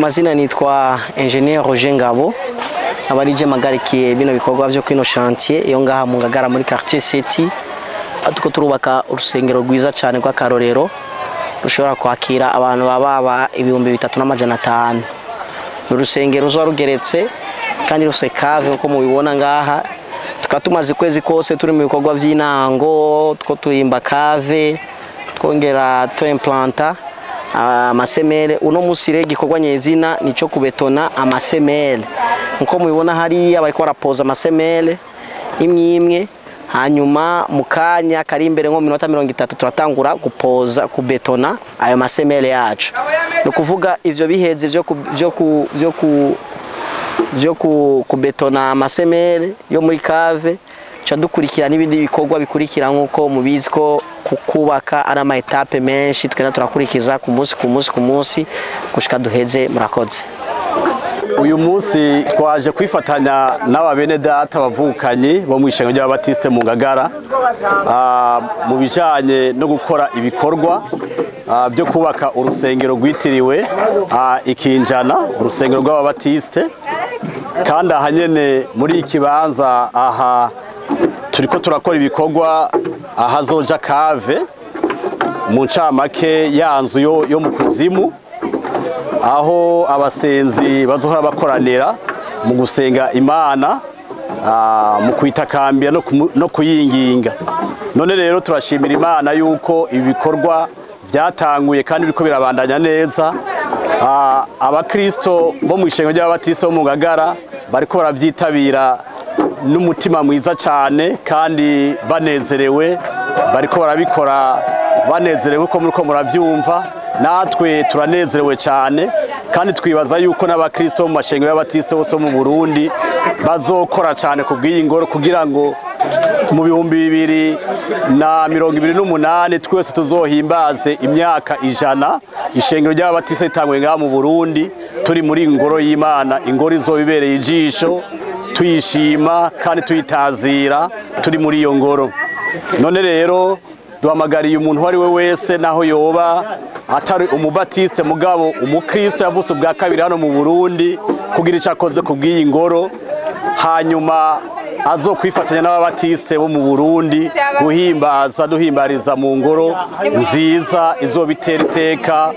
Amazina nitwa Engineer Roger Ngabo abarije magarikiye bino bikorwa byo kwino chantier iyo ngaha mu Ngagara muri quartier City atuko turubaka urusengero rwiza cyane kwa Karorero rushobora kwakira abantu baba 3500 urusengero zo rugeretse kandi rusekave uko mubibona ngaha tukatumaze kwezi kose turi mu bikorwa by'inango two tuyimba kave twongera to implanta amasemele uno musire gikorwa nyezina nico kubetona amasemele nko mubibona hari abariko barapoza amasemele imwe hanyuma mukanya kari imbere nko minota 30 turatangura gupoza kubetona ayo masemele yacu no kuvuga ivyo biheze byo kubetona amasemele yo muri cave cha dukurikira n'ibindi bikorwa bikurikira nkuko mubizi ko kukubaka ari ama etape menshi twenda turakurikiza ku munsi gushika duheze murakoze. Uyu munsi twaje kwifatanya n'ababene data bavukanye bo mu ishengo ry'Ababatiste mu Ngagara mu bijanye no gukora ibikorwa byo kubaka urusengero rwitiriwe ikinjana urusengero rw'Ababatiste kandi ahanyene muri ikibanza aha turiko turakora ibikorwa ahazoja kave mu ncamake yanzu yo mu kuzimu aho abasenzi bazohora bakoranira mu gusenga Imana mu kwitakambira no kuyinginga. None rero turashimira Imana yuko ibikorwa byatanguye kandi biriko birabandanya neza. Abakristo bo mu ishengo ry'Ababatiste bo mu Ngagara bariko baravyitabira n'umutima mwiza cyane kandi banezerewe bariko barabikora banezerewe ko muriko muravyumva natwe turanezerewe cyane kandi twibaza yuko n'abakristo mu mashengo y'Ababatiste bose mu Burundi bazokora cyane kubw'iyingoro kugira ngo mu 2028 twese tuzohimbaze imyaka 100 ishengero ry'Ababatiste itangwe ngaha mu Burundi turi muri ingoro y'Imana ingoro izobibereye ijisho tuyishima kandi tuyitazira turi muri iyo ngoro. None rero duhamagariye umuntu wari we wese naho yoba atari umubatiste mugabo umukristo yavutse ubwa kabiri hano mu Burundi kugira icakoze kubw'iyi ngoro hanyuma azokwifatanya n'Ababatiste bo mu Burundi duhimbariza mu ngoro nziza izobitera iteka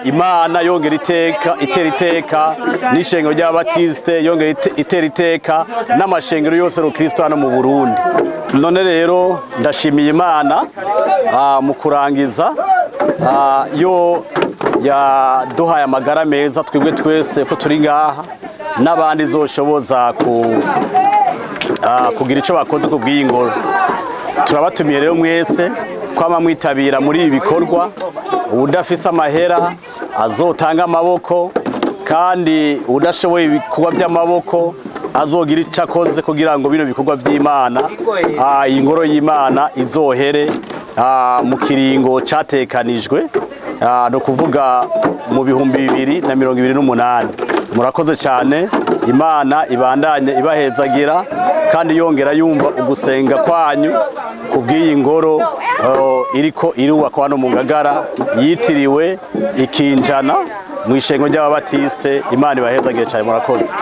Imana yongera iteka n'ishengero ry'Ababatiste yongera itera iteka n'amashengero yose rukristo hano mu Burundi. None rero ndashimiye Imana mu kurangiza yo yaduhaye amagara meza twebwe twese ko turi ngaha n'abandi zoshoboza kugira ico bakoze kubw'iyi ngoro. Turabatumiye rero mwese kwama mwitabira muri ibi bikorwa udafise amahera azotanga amaboko kandi udashoboye ibikorwa by'amaboko azogira ico akoze kugira ngo bino bikorwa by'Imana iyi ngoro y'Imana izohere mu kiringo catekanijwe no kuvuga mu 2028. Murakoze cyane Imana ibandanye ibahezagira kandi yongera yumva ugusenga kwanyu kubw'iyi ngoro iriko irubakwa hano mu Ngagara yitiriwe ikinjana mu ishengo ry'Ababatiste. Imana ibahezagira cyane murakoze.